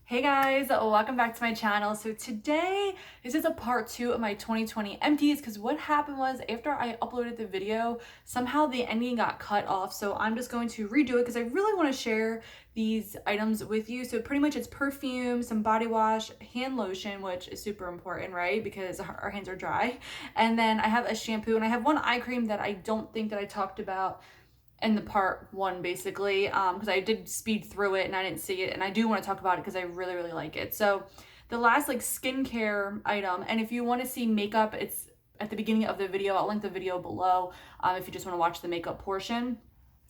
Hey guys, welcome back to my channel. So today, this is a part 2 of my 2020 empties because what happened was after I uploaded the video, somehow the ending got cut off. So I'm just going to redo it because I really want to share these items with you. So pretty much it's perfume, some body wash, hand lotion, which is super important, right? Because our hands are dry. And then I have a shampoo and I have one eye cream that I don't think that I talked about in the part 1 basically, because I did speed through it and I didn't see it, and I do want to talk about it because I really like it. So the last like skincare item, and if you want to see makeup, it's at the beginning of the video. I'll link the video below if you just want to watch the makeup portion,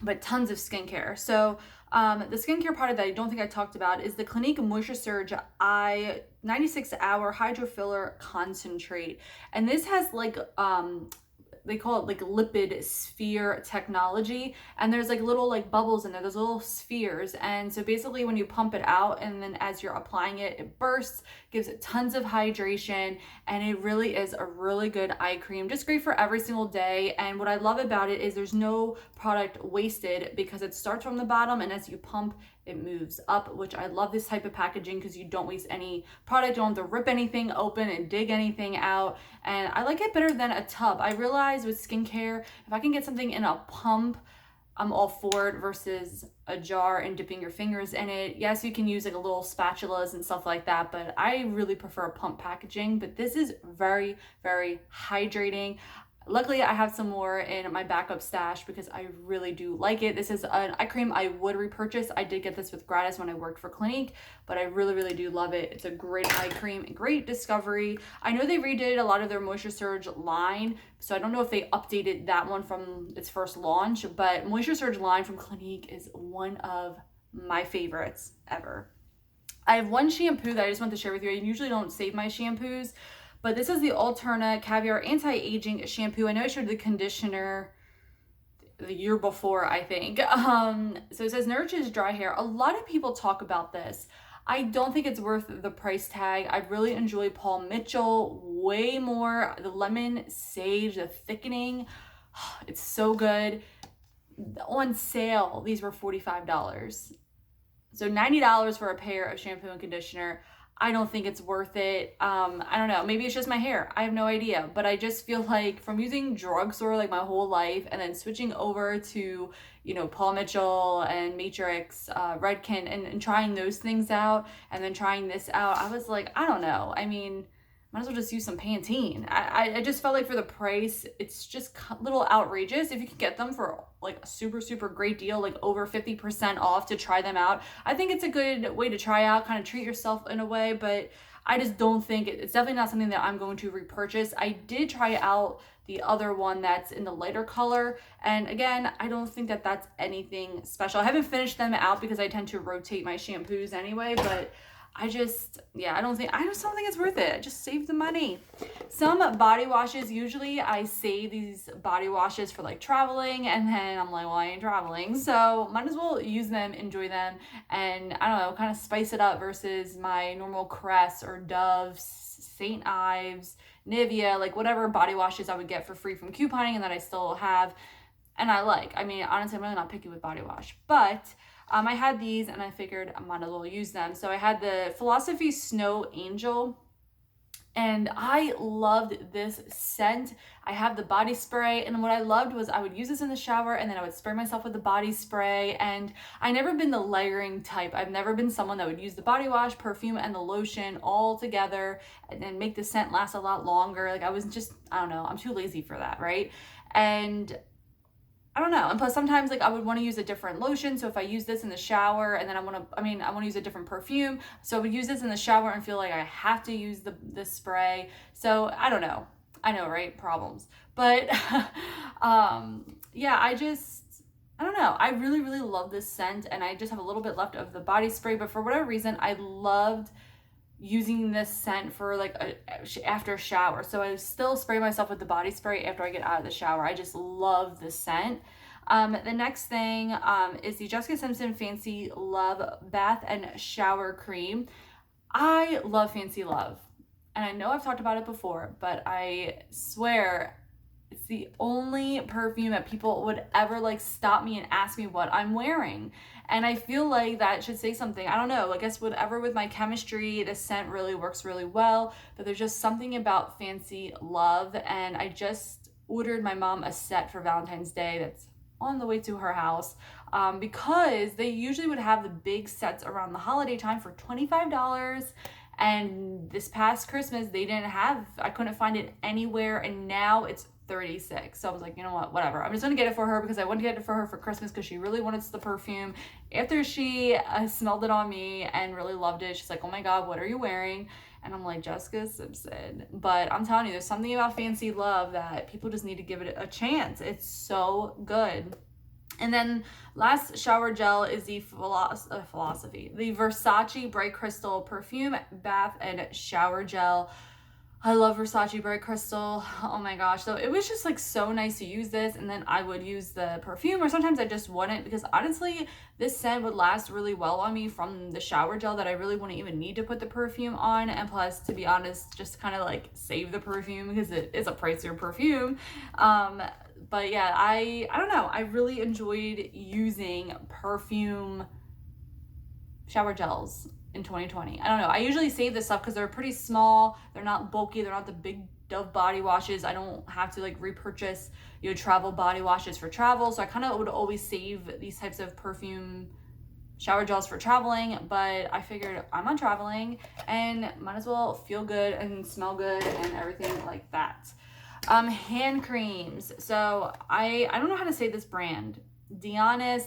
but tons of skincare. So the skincare product that I don't think I talked about is the Clinique Moisture Surge Eye 96-hour Hydro Filler Concentrate, and this has like they call it like lipid sphere technology, and there's like little like bubbles in there, those little spheres, and so basically when you pump it out and then as you're applying it, it bursts, gives it tons of hydration, and it really is a really good eye cream, just great for every single day. And what I love about it is there's no product wasted because it starts from the bottom and as you pump it moves up, which I love this type of packaging because you don't waste any product, you don't have to rip anything open and dig anything out, and I like it better than a tub. I realize with skincare, if I can get something in a pump, I'm all for it versus a jar and dipping your fingers in it. Yes, you can use like a little spatulas and stuff like that, but I really prefer pump packaging. But this is very hydrating. Luckily, I have some more in my backup stash because I really do like it. This is an eye cream I would repurchase. I did get this with gratis when I worked for Clinique, but I really do love it. It's a great eye cream, great discovery. I know they redid a lot of their Moisture Surge line, so I don't know if they updated that one from its first launch, but Moisture Surge line from Clinique is one of my favorites ever. I have one shampoo that I just want to share with you. I usually don't save my shampoos, but this is the Alterna Caviar Anti-Aging Shampoo. I know I showed the conditioner the year before, I think. So it says nourishes dry hair. A lot of people talk about this. I don't think it's worth the price tag. I really enjoy Paul Mitchell way more. The lemon sage, the thickening, it's so good. On sale, these were $45. So $90 for a pair of shampoo and conditioner. I don't think it's worth it. I don't know. Maybe it's just my hair. I have no idea. But I just feel like from using drugstore like my whole life and then switching over to, Paul Mitchell and Matrix, Redken, and trying those things out and then trying this out, I was like, I don't know. I mean, might as well just use some Pantene. I just felt like for the price, it's just a little outrageous. If you can get them for like a super great deal, like over 50% off to try them out, I think it's a good way to try out, kind of treat yourself in a way, but I just don't think it's definitely not something that I'm going to repurchase. I did try out the other one that's in the lighter color, and again, I don't think that that's anything special. I haven't finished them out because I tend to rotate my shampoos anyway, but I just don't think it's worth it. Just save the money. Some body washes, usually I save these body washes for like traveling, and then I'm like, well, I ain't traveling, so might as well use them, enjoy them, and I don't know, kind of spice it up versus my normal Crest or Dove, St. Ives, Nivea, like whatever body washes I would get for free from couponing and that I still have and I like. I mean, honestly, I'm really not picky with body wash, but I had these and I figured I might as well use them. So I had the Philosophy Snow Angel, and I loved this scent. I have the body spray, and what I loved was I would use this in the shower and then I would spray myself with the body spray. And I never been the layering type. I've never been someone that would use the body wash, perfume, and the lotion all together and then make the scent last a lot longer. Like I don't know, I'm too lazy for that, right? And I don't know. And plus sometimes like I would want to use a different lotion. So if I use this in the shower and then I want to use a different perfume. So I would use this in the shower and feel like I have to use the spray. So I don't know. I know, right? Problems. But yeah, I don't know. I really love this scent, and I just have a little bit left of the body spray, but for whatever reason, I loved using this scent for like after shower. So I still spray myself with the body spray after I get out of the shower. I just love the scent. The next thing is the Jessica Simpson Fancy Love Bath and Shower Cream. I love Fancy Love, and I know I've talked about it before, but I swear It's the only perfume that people would ever like stop me and ask me what I'm wearing. And I feel like that should say something. I don't know. I guess whatever with my chemistry, the scent really works really well. But there's just something about Fancy Love. And I just ordered my mom a set for Valentine's Day that's on the way to her house, because they usually would have the big sets around the holiday time for $25. And this past Christmas, I couldn't find it anywhere. And now it's 36. So I was like, you know what, whatever. I'm just gonna get it for her because I want to get it for her for Christmas because she really wanted the perfume. After she smelled it on me and really loved it, she's like, oh my God, what are you wearing? And I'm like, Jessica Simpson. But I'm telling you, there's something about Fancy Love that people just need to give it a chance. It's so good. And then last shower gel is the Philosophy, the Versace Bright Crystal Perfume Bath and Shower Gel. I love Versace Bright Crystal. Oh my gosh. So it was just like so nice to use this, and then I would use the perfume, or sometimes I just wouldn't, because honestly, this scent would last really well on me from the shower gel that I really wouldn't even need to put the perfume on. And plus, to be honest, just kind of like save the perfume because it is a pricier perfume. But yeah, I don't know. I really enjoyed using perfume shower gels in 2020. I don't know. I usually save this stuff because they're pretty small. They're not bulky. They're not the big Dove body washes. I don't have to like repurchase, travel body washes for travel. So I kind of would always save these types of perfume shower gels for traveling, but I figured I'm not traveling and might as well feel good and smell good and everything like that. Hand creams. So I don't know how to say this brand. Dionis,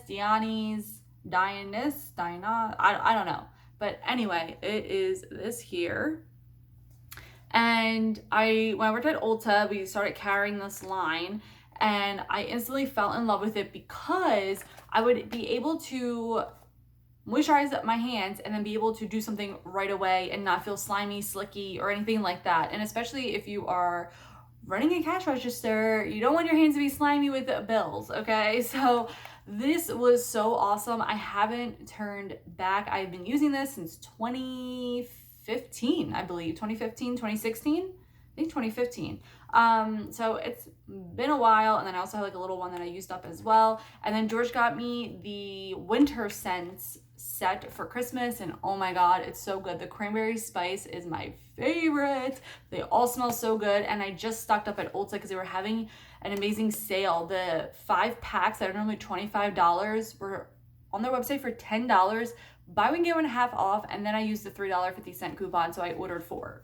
I don't know. But anyway, it is this here. And when I worked at Ulta, we started carrying this line, and I instantly fell in love with it because I would be able to moisturize my hands and then be able to do something right away and not feel slimy, slicky, or anything like that. And especially if you are running a cash register, you don't want your hands to be slimy with bills, okay? So this was so awesome. I haven't turned back. I've been using this since 2015, I believe. 2015, 2016? I think 2015. So it's been a while, and then I also have like a little one that I used up as well. And then George got me the winter scents set for Christmas, and oh my God, it's so good. The cranberry spice is my favorite. They all smell so good, and I just stocked up at Ulta because they were having an amazing sale. The 5 packs that are normally $25 were on their website for $10. Buy one, get one half off, and then I used the $3.50 coupon, so I ordered 4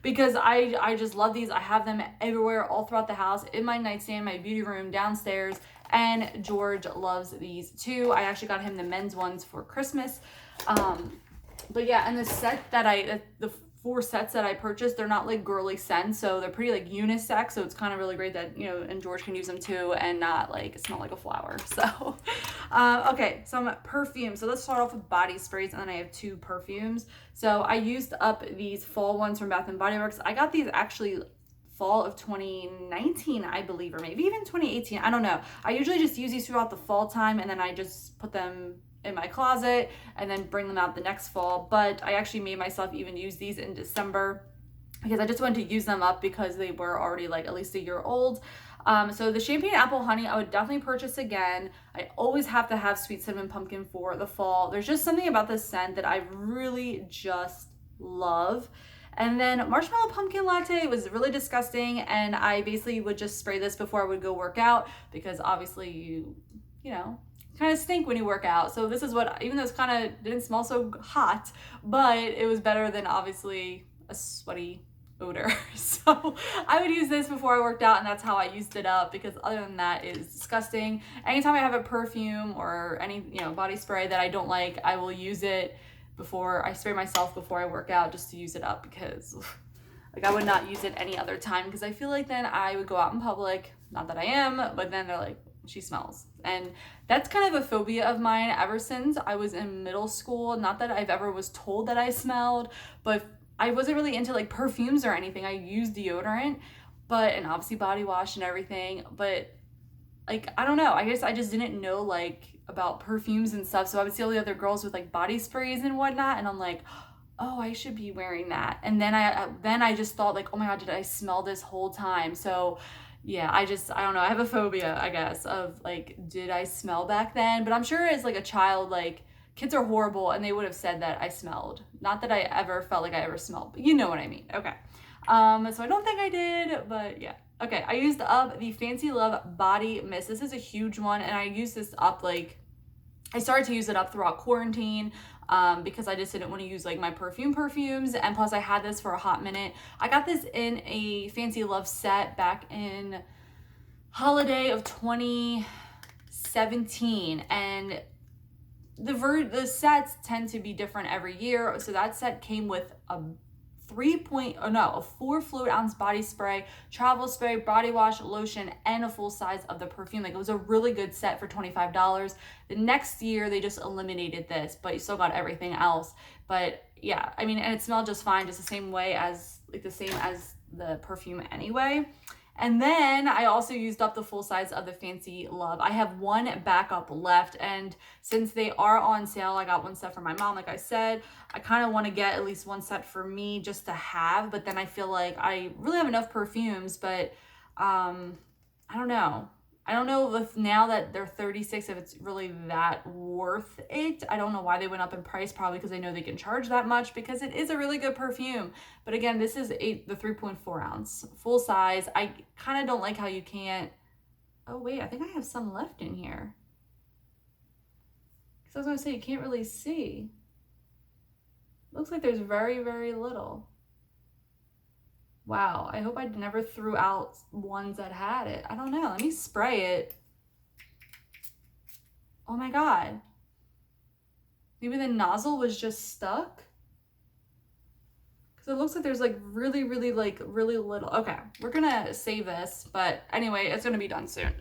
because I just love these. I have them everywhere, all throughout the house, in my nightstand, my beauty room, downstairs, and George loves these too. I actually got him the men's ones for Christmas. But yeah, and the 4 sets that I purchased, they're not like girly scents, so they're pretty like unisex, so it's kind of really great that, and George can use them too and not like smell like a flower. So okay, so I'm at perfume. So let's start off with body sprays, and then I have 2 perfumes. So I used up these fall ones from Bath and Body Works. I got these actually fall of 2019, I believe, or maybe even 2018. I don't know. I usually just use these throughout the fall time, and then I just put them in my closet and then bring them out the next fall. But I actually made myself even use these in December because I just wanted to use them up because they were already like at least a year old. So the Champagne Apple Honey, I would definitely purchase again. I always have to have Sweet Cinnamon Pumpkin for the fall. There's just something about this scent that I really just love. And then Marshmallow Pumpkin Latte was really disgusting, and I basically would just spray this before I would go work out because obviously you kind of stink when you work out. So this is what, even though it's kind of didn't smell so hot, but it was better than obviously a sweaty odor. So I would use this before I worked out, and that's how I used it up, because other than that, it is disgusting. Anytime I have a perfume or any body spray that I don't like, I will use it before I spray myself before I work out, just to use it up, because like I would not use it any other time, because I feel like then I would go out in public, not that I am, but then they're like, she smells. And that's kind of a phobia of mine ever since I was in middle school. Not that I've ever was told that I smelled, but I wasn't really into like perfumes or anything. I used deodorant, and obviously body wash and everything, but like, I don't know, I guess I just didn't know like about perfumes and stuff. So I would see all the other girls with like body sprays and whatnot, and I'm like, oh, I should be wearing that. And then I just thought like, oh my God, did I smell this whole time? So yeah, I don't know. I have a phobia, I guess, of like, did I smell back then? But I'm sure as like a child, like kids are horrible and they would have said that I smelled. Not that I ever felt like I ever smelled, but you know what I mean. Okay. So I don't think I did, but yeah. Okay, I used up the Fancy Love Body Mist. This is a huge one, and I used this up like, I started to use it up throughout quarantine because I just didn't want to use like my perfumes. And plus I had this for a hot minute. I got this in a Fancy Love set back in holiday of 2017. And the sets tend to be different every year. So that set came with a 4 fluid ounce body spray, travel spray, body wash, lotion, and a full size of the perfume. Like, it was a really good set for $25. The next year they just eliminated this, but you still got everything else. But yeah, I mean, and it smelled just fine, just the same as the perfume anyway. And then I also used up the full size of the Fancy Love. I have one backup left, and since they are on sale, I got one set for my mom, like I said. I kind of want to get at least one set for me just to have, but then I feel like I really have enough perfumes, but I don't know. I don't know if now that they're 36, if it's really that worth it. I don't know why they went up in price, probably because they know they can charge that much, because it is a really good perfume. But again, this is the 3.4 ounce full size. I kind of don't like how you can't, oh wait, I think I have some left in here. Because I was going to say, you can't really see. Looks like there's very, very little. Wow, I hope I never threw out ones that had it. I don't know. Let me spray it. Oh my God. Maybe the nozzle was just stuck? Because it looks like there's like really little. Okay, we're gonna save this. But anyway, it's gonna be done soon.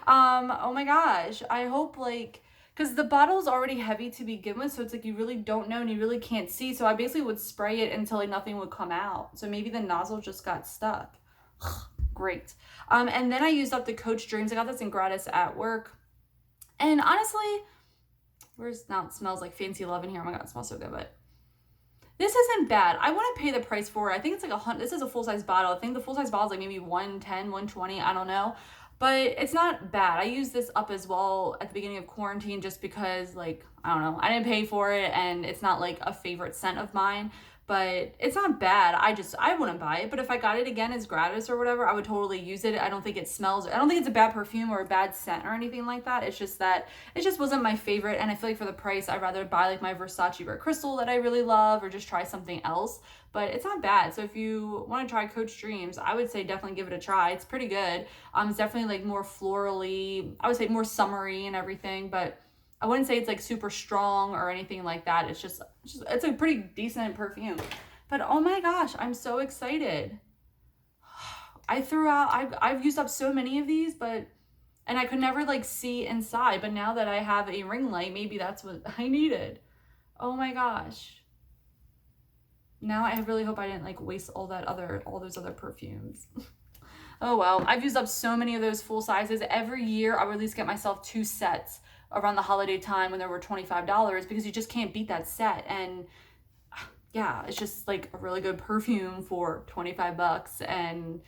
Oh my gosh. I hope like, because the bottle's already heavy to begin with, so it's like you really don't know and you really can't see. So I basically would spray it until like nothing would come out. So maybe the nozzle just got stuck. Great. And then I used up the Coach Dreams. I got this in gratis at work. And honestly, now it smells like Fancy Love in here. Oh my God, it smells so good, but this isn't bad. I want to pay the price for it. I think it's like this is a full-size bottle. I think the full-size bottle is like maybe 110, 120. I don't know. But it's not bad. I used this up as well at the beginning of quarantine just because, like, I don't know, I didn't pay for it and it's not like a favorite scent of mine, but it's not bad. I wouldn't buy it, but if I got it again as gratis or whatever, I would totally use it. I don't think it smells, I don't think it's a bad perfume or a bad scent or anything like that. It's just that it just wasn't my favorite, and I feel like for the price, I'd rather buy like my Versace Rare Crystal that I really love or just try something else. But it's not bad. So if you want to try Coach Dreams, I would say definitely give it a try. It's pretty good. It's definitely like more florally, I would say more summery and everything, but I wouldn't say it's like super strong or anything like that. It's a pretty decent perfume. But oh my gosh, I'm so excited. I've used up so many of these, and I could never like see inside, but now that I have a ring light, maybe that's what I needed. Oh my gosh. Now I really hope I didn't like waste all those other perfumes. Oh well, I've used up so many of those full sizes. Every year I would at least get myself 2 sets around the holiday time when there were $25, because you just can't beat that set. And yeah, it's just like a really good perfume for $25. And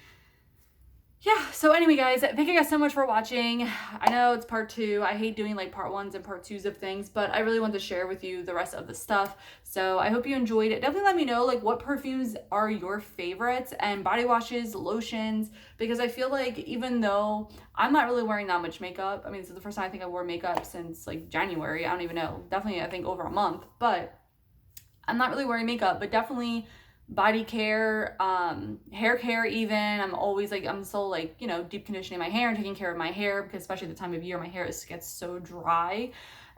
yeah, so anyway guys, thank you guys so much for watching. I know it's part 2. I hate doing like part 1s and part 2s of things, but I really want to share with you the rest of the stuff. So I hope you enjoyed it. Definitely let me know like what perfumes are your favorites, and body washes, lotions, because I feel like even though I'm not really wearing that much makeup, I mean, this is the first time I think I wore makeup since like January. I don't even know, definitely I think over a month, but I'm not really wearing makeup, but definitely body care, hair care even. I'm still like, you know, deep conditioning my hair and taking care of my hair, because especially the time of year my hair gets so dry.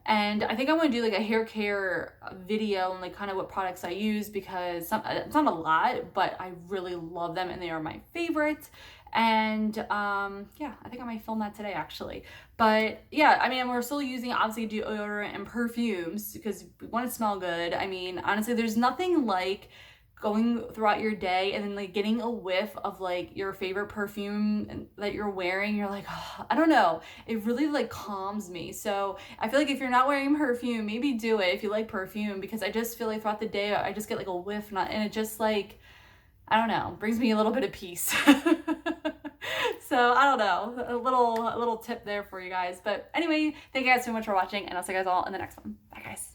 And I think I want to do like a hair care video and like kind of what products I use, because it's not a lot, but I really love them and they are my favorite. And yeah, I think I might film that today actually. But yeah, I mean, we're still using obviously deodorant and perfumes because we want to smell good. I mean, honestly, there's nothing like going throughout your day and then like getting a whiff of like your favorite perfume that you're wearing. You're like, oh, I don't know, it really like calms me. So I feel like if you're not wearing perfume, maybe do it if you like perfume, because I just feel like throughout the day I just get like a whiff, and it just like, I don't know, brings me a little bit of peace. So I don't know, a little tip there for you guys. But anyway, thank you guys so much for watching, and I'll see you guys all in the next one. Bye guys.